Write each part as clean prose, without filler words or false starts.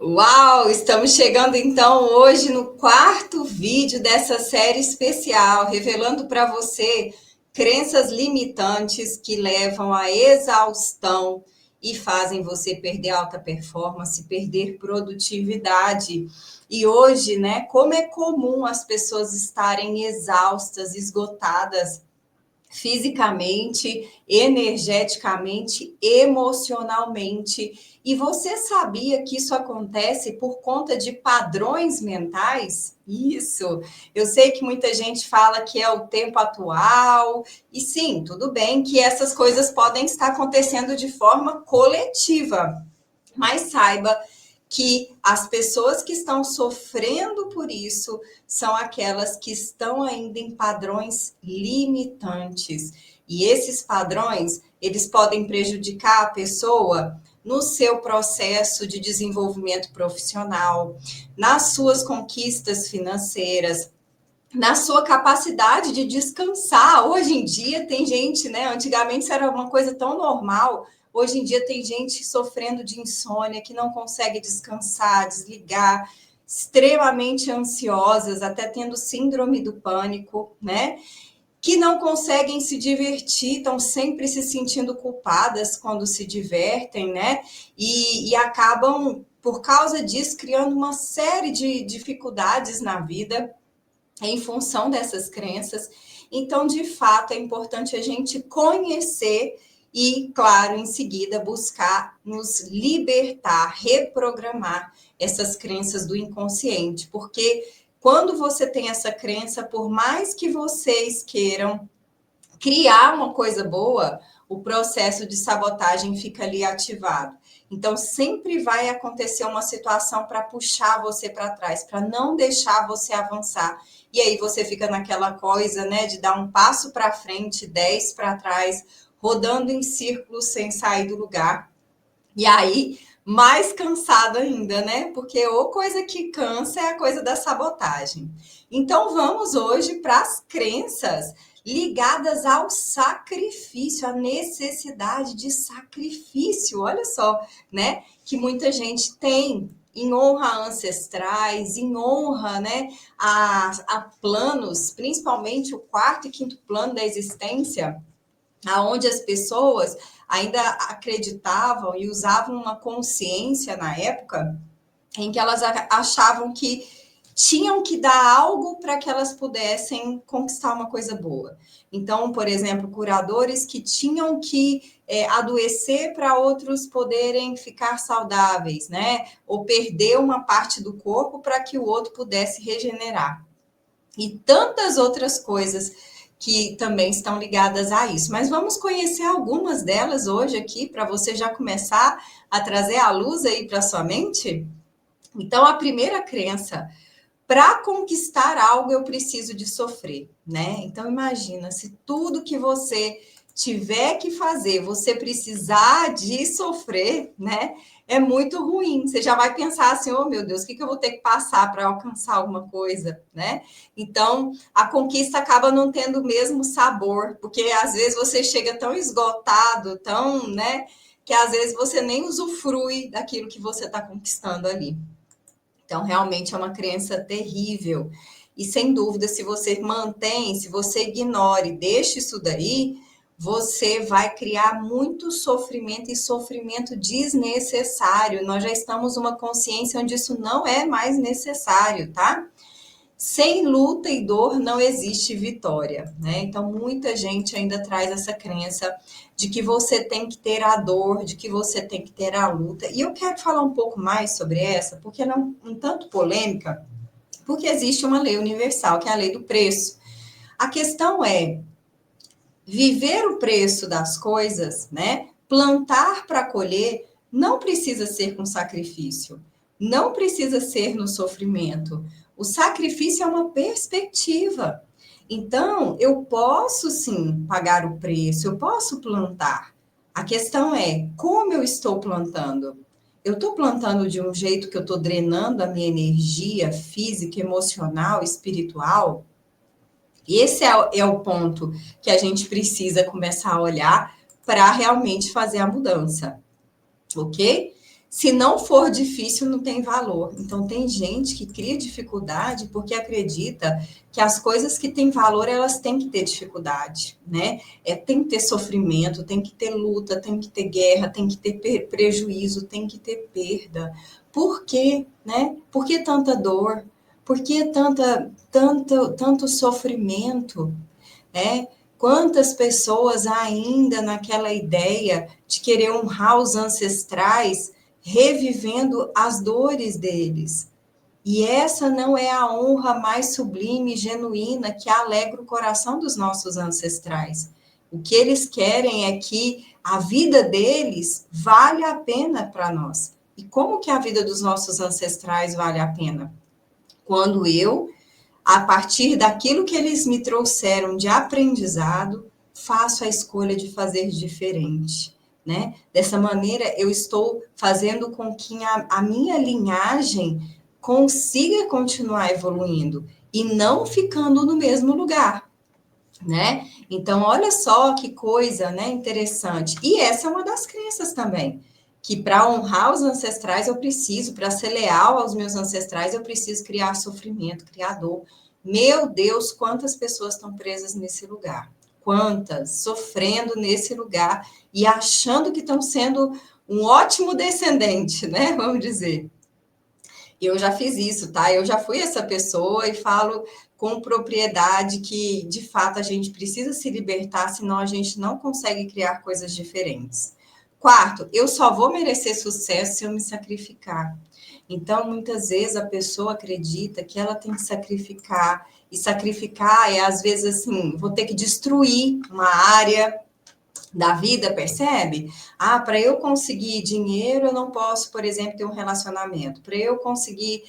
Uau! Estamos chegando então hoje no quarto vídeo dessa série especial, revelando para você crenças limitantes que levam à exaustão e fazem você perder alta performance, perder produtividade. E hoje, né, como é comum as pessoas estarem exaustas, esgotadas, fisicamente, energeticamente, emocionalmente. E você sabia que isso acontece por conta de padrões mentais? Isso. Eu sei que muita gente fala que é o tempo atual, e sim, tudo bem que essas coisas podem estar acontecendo de forma coletiva, mas saiba que as pessoas que estão sofrendo por isso são aquelas que estão ainda em padrões limitantes. E esses padrões, eles podem prejudicar a pessoa no seu processo de desenvolvimento profissional, nas suas conquistas financeiras, na sua capacidade de descansar. Hoje em dia tem gente, né? Antigamente isso era uma coisa tão normal. Hoje em dia tem gente sofrendo de insônia, que não consegue descansar, desligar, extremamente ansiosas, até tendo síndrome do pânico, né? Que não conseguem se divertir, estão sempre se sentindo culpadas quando se divertem, né? E acabam, por causa disso, criando uma série de dificuldades na vida em função dessas crenças. Então, de fato, é importante a gente conhecer e, claro, em seguida, buscar nos libertar, reprogramar essas crenças do inconsciente, porque quando você tem essa crença, por mais que vocês queiram criar uma coisa boa, o processo de sabotagem fica ali ativado. Então, sempre vai acontecer uma situação para puxar você para trás, para não deixar você avançar. E aí você fica naquela coisa, né, de dar um passo para frente, 10 para trás, rodando em círculos sem sair do lugar. E aí, mais cansado ainda, né? Porque ou coisa que cansa é a coisa da sabotagem. Então, vamos hoje para as crenças ligadas ao sacrifício, à necessidade de sacrifício. Olha só, né? Que muita gente tem em honra a ancestrais, em honra, né, a planos, principalmente o quarto e quinto plano da existência, aonde as pessoas ainda acreditavam e usavam uma consciência na época em que elas achavam que tinham que dar algo para que elas pudessem conquistar uma coisa boa. Então, por exemplo, curadores que tinham que adoecer para outros poderem ficar saudáveis, né? Ou perder uma parte do corpo para que o outro pudesse regenerar. E tantas outras coisas que também estão ligadas a isso. Mas vamos conhecer algumas delas hoje aqui, para você já começar a trazer a luz aí para sua mente? Então, a primeira crença: para conquistar algo eu preciso de sofrer, né? Então imagina, se tudo que você tiver que fazer, você precisar de sofrer, né? É muito ruim. Você já vai pensar assim: oh meu Deus, o que eu vou ter que passar para alcançar alguma coisa, né? Então a conquista acaba não tendo o mesmo sabor, porque às vezes você chega tão esgotado, tão, né? Que às vezes você nem usufrui daquilo que você está conquistando ali. Então, realmente é uma crença terrível. E sem dúvida, se você mantém, se você ignora e deixa isso daí, você vai criar muito sofrimento e sofrimento desnecessário. Nós já estamos numa consciência onde isso não é mais necessário, tá? Sem luta e dor não existe vitória, né? Então, muita gente ainda traz essa crença de que você tem que ter a dor, de que você tem que ter a luta. E eu quero falar um pouco mais sobre essa, porque ela é um tanto polêmica, porque existe uma lei universal, que é a lei do preço. A questão é viver o preço das coisas, né? Plantar para colher não precisa ser com sacrifício, não precisa ser no sofrimento. O sacrifício é uma perspectiva. Então, eu posso sim pagar o preço, eu posso plantar. A questão é como eu estou plantando. Eu estou plantando de um jeito que eu estou drenando a minha energia física, emocional, espiritual? Esse é o ponto que a gente precisa começar a olhar para realmente fazer a mudança, ok? Se não for difícil, não tem valor. Então, tem gente que cria dificuldade porque acredita que as coisas que têm valor, elas têm que ter dificuldade, né? Tem que ter sofrimento, tem que ter luta, tem que ter guerra, tem que ter prejuízo, tem que ter perda. Por quê, né? Por que tanta dor? Por que tanto sofrimento, né? Quantas pessoas ainda naquela ideia de querer honrar os ancestrais, revivendo as dores deles. E essa não é a honra mais sublime e genuína que alegra o coração dos nossos ancestrais. O que eles querem é que a vida deles vale a pena para nós. E como que a vida dos nossos ancestrais vale a pena? Quando eu, a partir daquilo que eles me trouxeram de aprendizado, faço a escolha de fazer diferente, né? Dessa maneira, eu estou fazendo com que a minha linhagem consiga continuar evoluindo e não ficando no mesmo lugar, né? Então, olha só que coisa, né, interessante. E essa é uma das crenças também, que para honrar os ancestrais eu preciso, para ser leal aos meus ancestrais, eu preciso criar sofrimento, criar dor. Meu Deus, quantas pessoas estão presas nesse lugar? Quantas sofrendo nesse lugar e achando que estão sendo um ótimo descendente, né? Vamos dizer. Eu já fiz isso, tá? Eu já fui essa pessoa e falo com propriedade que, de fato, a gente precisa se libertar, senão a gente não consegue criar coisas diferentes. Quarto, eu só vou merecer sucesso se eu me sacrificar. Então, muitas vezes a pessoa acredita que ela tem que sacrificar, e sacrificar é, às vezes, assim, vou ter que destruir uma área da vida, percebe? Ah, para eu conseguir dinheiro, eu não posso, por exemplo, ter um relacionamento. Para eu conseguir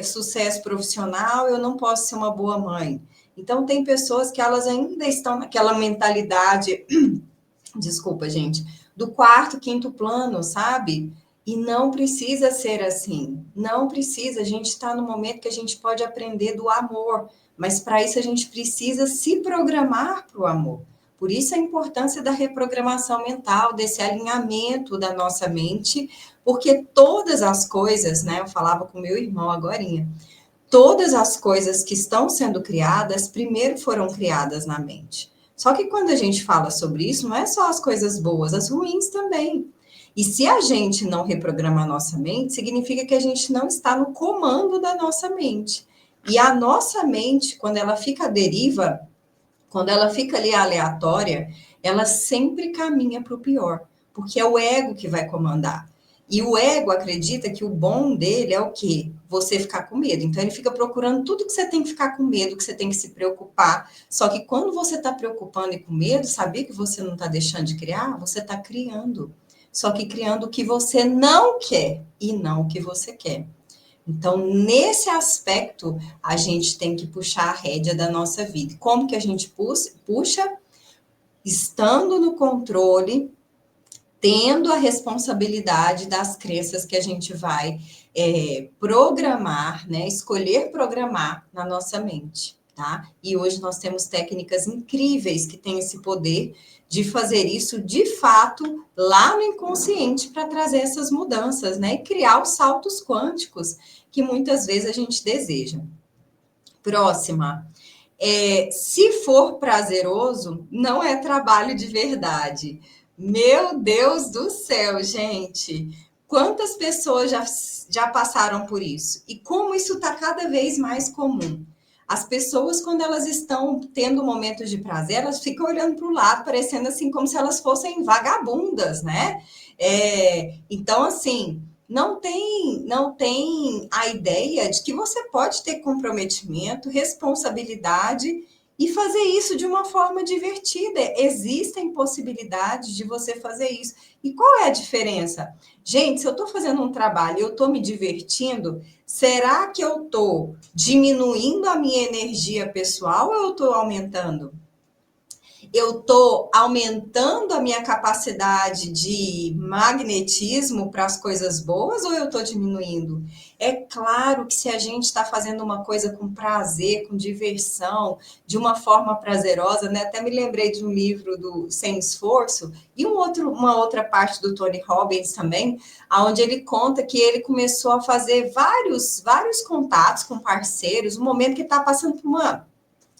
sucesso profissional, eu não posso ser uma boa mãe. Então, tem pessoas que elas ainda estão naquela mentalidade, desculpa, gente, do quarto, quinto plano, sabe? E não precisa ser assim. Não precisa. A gente está no momento que a gente pode aprender do amor, mas para isso a gente precisa se programar para o amor. Por isso a importância da reprogramação mental, desse alinhamento da nossa mente, porque todas as coisas, né? Eu falava com meu irmão agorinha, todas as coisas que estão sendo criadas, primeiro foram criadas na mente. Só que quando a gente fala sobre isso, não é só as coisas boas, as ruins também. E se a gente não reprograma a nossa mente, significa que a gente não está no comando da nossa mente. E a nossa mente, quando ela fica à deriva, quando ela fica ali aleatória, ela sempre caminha para o pior, porque é o ego que vai comandar. E o ego acredita que o bom dele é o quê? Você ficar com medo. Então ele fica procurando tudo que você tem que ficar com medo, que você tem que se preocupar. Só que quando você está preocupando e com medo, sabia que você não está deixando de criar? Você está criando. Só que criando o que você não quer e não o que você quer. Então, nesse aspecto, a gente tem que puxar a rédea da nossa vida. Como que a gente puxa? Estando no controle, tendo a responsabilidade das crenças que a gente vai programar, né? Escolher programar na nossa mente, tá? E hoje nós temos técnicas incríveis que têm esse poder de fazer isso de fato lá no inconsciente para trazer essas mudanças, né? E criar os saltos quânticos que muitas vezes a gente deseja. Próxima. Se for prazeroso, não é trabalho de verdade. Meu Deus do céu, gente! Quantas pessoas já passaram por isso? E como isso está cada vez mais comum? As pessoas, quando elas estão tendo momentos de prazer, elas ficam olhando para o lado, parecendo assim como se elas fossem vagabundas, né? Então, assim, não tem a ideia de que você pode ter comprometimento, responsabilidade e fazer isso de uma forma divertida. Existem possibilidades de você fazer isso. E qual é a diferença? Gente, se eu estou fazendo um trabalho e eu estou me divertindo, será que eu estou diminuindo a minha energia pessoal ou eu estou aumentando? eu estou aumentando a minha capacidade de magnetismo para as coisas boas ou eu estou diminuindo? É claro que se a gente está fazendo uma coisa com prazer, com diversão, de uma forma prazerosa, né? Até me lembrei de um livro do Sem Esforço e uma outra parte do Tony Robbins também, onde ele conta que ele começou a fazer vários contatos com parceiros, no momento que está passando por uma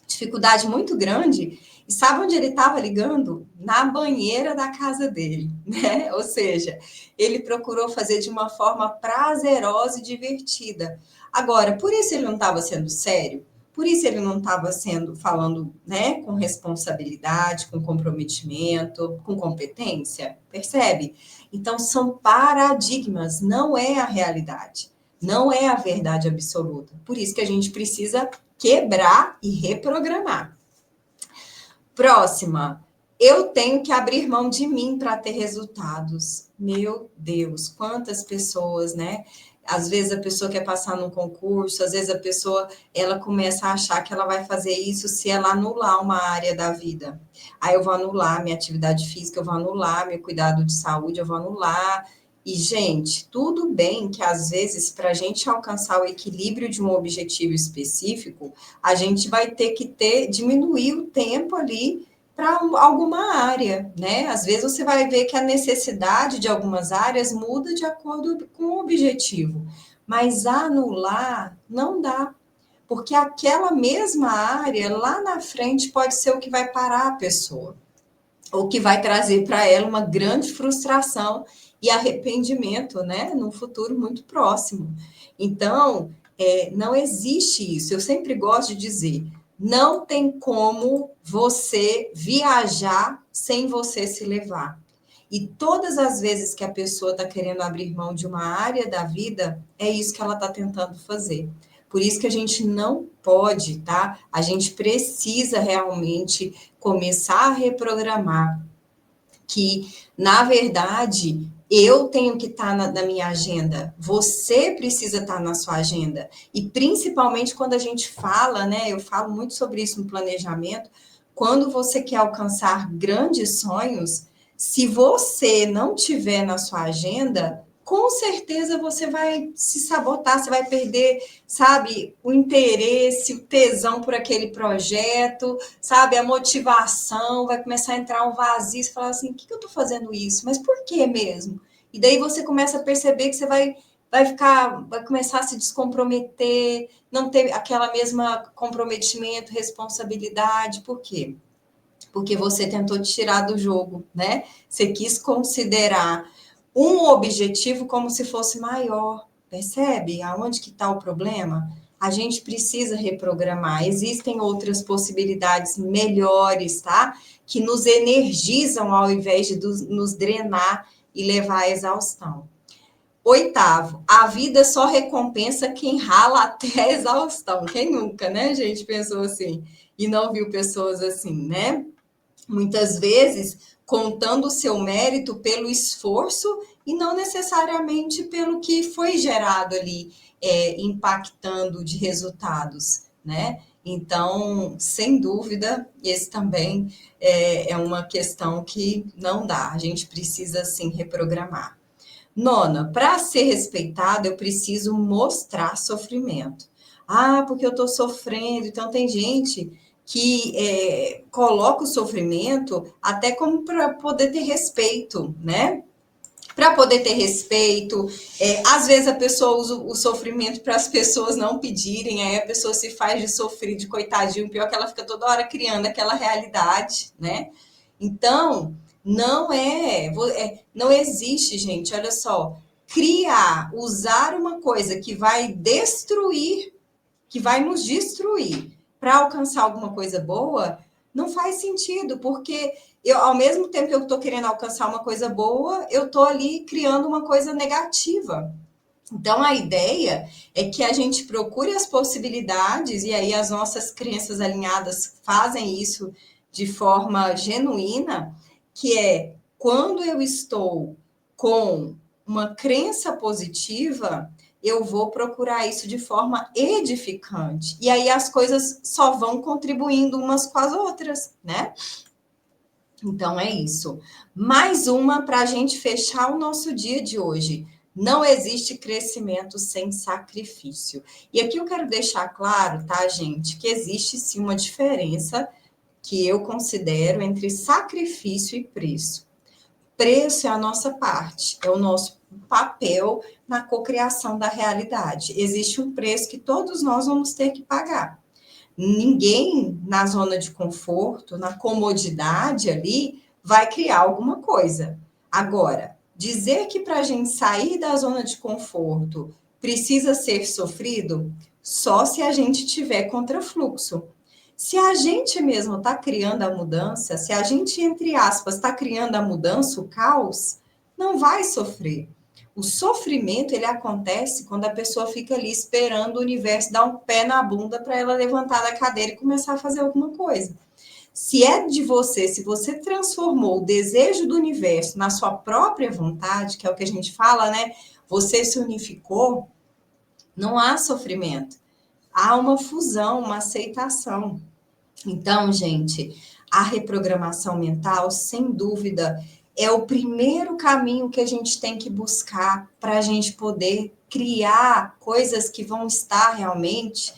dificuldade muito grande. E sabe onde ele estava ligando? Na banheira da casa dele, né? Ou seja, ele procurou fazer de uma forma prazerosa e divertida. Agora, por isso ele não estava sendo sério, por isso ele não estava falando, né, com responsabilidade, com comprometimento, com competência, percebe? Então são paradigmas, não é a realidade, não é a verdade absoluta. Por isso que a gente precisa quebrar e reprogramar. Próxima, eu tenho que abrir mão de mim para ter resultados. Meu Deus, quantas pessoas, né? Às vezes a pessoa quer passar num concurso, às vezes a pessoa, ela começa a achar que ela vai fazer isso se ela anular uma área da vida. Aí eu vou anular minha atividade física, eu vou anular meu cuidado de saúde, eu vou anular. E, gente, tudo bem que às vezes, para a gente alcançar o equilíbrio de um objetivo específico, a gente vai ter que diminuir o tempo ali para alguma área, né? Às vezes você vai ver que a necessidade de algumas áreas muda de acordo com o objetivo, mas anular não dá, porque aquela mesma área lá na frente pode ser o que vai parar a pessoa, ou que vai trazer para ela uma grande frustração e arrependimento, né, num futuro muito próximo. Então, não existe isso. Eu sempre gosto de dizer, não tem como você viajar sem você se levar. E todas as vezes que a pessoa está querendo abrir mão de uma área da vida, é isso que ela está tentando fazer. Por isso que a gente não pode, tá? A gente precisa realmente começar a reprogramar que, na verdade, eu tenho que estar na minha agenda, você precisa estar na sua agenda. E principalmente quando a gente fala, né? Eu falo muito sobre isso no planejamento, quando você quer alcançar grandes sonhos, se você não tiver na sua agenda, com certeza você vai se sabotar, você vai perder, sabe, o interesse, o tesão por aquele projeto, sabe, a motivação, vai começar a entrar um vazio, você fala assim, o que eu estou fazendo isso? Mas por que mesmo? E daí você começa a perceber que você vai começar a se descomprometer, não ter aquela mesma comprometimento, responsabilidade, por quê? Porque você tentou te tirar do jogo, né? Você quis considerar um objetivo como se fosse maior, percebe? Aonde que está o problema? A gente precisa reprogramar. Existem outras possibilidades melhores, tá? Que nos energizam ao invés de nos drenar e levar à exaustão. Oitavo, a vida só recompensa quem rala até a exaustão. Quem nunca, né, gente, pensou assim e não viu pessoas assim, né? Muitas vezes contando o seu mérito pelo esforço e não necessariamente pelo que foi gerado ali, impactando de resultados, né? Então, sem dúvida, esse também é uma questão que não dá, a gente precisa, sim, reprogramar. Nona, para ser respeitado, eu preciso mostrar sofrimento. Ah, porque eu estou sofrendo. Então, tem gente que coloca o sofrimento até como para poder ter respeito, né? Para poder ter respeito, às vezes a pessoa usa o sofrimento para as pessoas não pedirem, aí a pessoa se faz de sofrer, de coitadinho, pior que ela fica toda hora criando aquela realidade, né? Então, não existe, gente, olha só, usar uma coisa que vai destruir, que vai nos destruir para alcançar alguma coisa boa, não faz sentido, porque ao mesmo tempo que eu estou querendo alcançar uma coisa boa, eu estou ali criando uma coisa negativa. Então, a ideia é que a gente procure as possibilidades, e aí as nossas crenças alinhadas fazem isso de forma genuína, que é quando eu estou com uma crença positiva, eu vou procurar isso de forma edificante. E aí as coisas só vão contribuindo umas com as outras, né? Então é isso. Mais uma para a gente fechar o nosso dia de hoje. Não existe crescimento sem sacrifício. E aqui eu quero deixar claro, tá, gente, que existe sim uma diferença que eu considero entre sacrifício e preço. Preço é a nossa parte, é o nosso papel na cocriação da realidade. Existe um preço que todos nós vamos ter que pagar. Ninguém na zona de conforto, na comodidade ali, vai criar alguma coisa. Agora, dizer que para a gente sair da zona de conforto precisa ser sofrido, só se a gente tiver contrafluxo. Se a gente mesmo está criando a mudança, se a gente, entre aspas, está criando a mudança, o caos, não vai sofrer. O sofrimento, ele acontece quando a pessoa fica ali esperando o universo dar um pé na bunda para ela levantar da cadeira e começar a fazer alguma coisa. Se é de você, se você transformou o desejo do universo na sua própria vontade, que é o que a gente fala, né? Você se unificou, não há sofrimento. Há uma fusão, uma aceitação. Então, gente, a reprogramação mental, sem dúvida, é o primeiro caminho que a gente tem que buscar para a gente poder criar coisas que vão estar realmente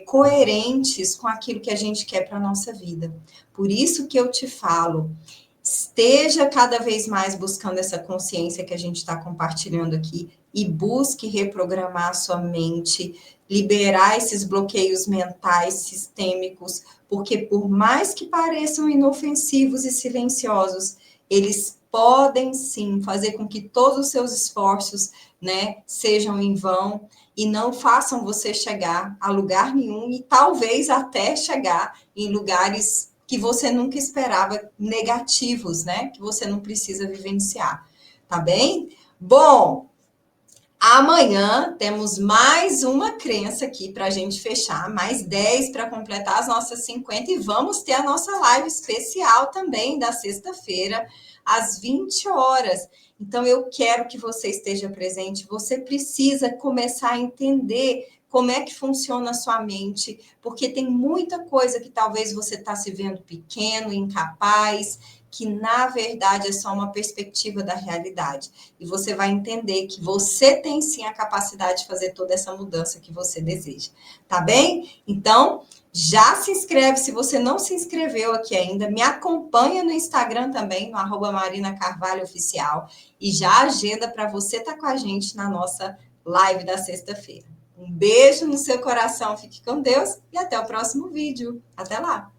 coerentes com aquilo que a gente quer para a nossa vida. Por isso que eu te falo, esteja cada vez mais buscando essa consciência que a gente está compartilhando aqui e busque reprogramar a sua mente, liberar esses bloqueios mentais sistêmicos, porque por mais que pareçam inofensivos e silenciosos, eles podem sim fazer com que todos os seus esforços, né, sejam em vão e não façam você chegar a lugar nenhum e talvez até chegar em lugares que você nunca esperava, negativos, né? Que você não precisa vivenciar, tá bem? Bom, amanhã temos mais uma crença aqui para a gente fechar, mais 10 para completar as nossas 50 e vamos ter a nossa live especial também da sexta-feira, às 20 horas. Então, eu quero que você esteja presente, você precisa começar a entender como é que funciona a sua mente, porque tem muita coisa que talvez você está se vendo pequeno, incapaz, que na verdade é só uma perspectiva da realidade. E você vai entender que você tem sim a capacidade de fazer toda essa mudança que você deseja. Tá bem? Então, já se inscreve, se você não se inscreveu aqui ainda, me acompanha no Instagram também, no @Marina Carvalho Oficial, e já agenda para você estar com a gente na nossa live da sexta-feira. Um beijo no seu coração, fique com Deus e até o próximo vídeo. Até lá!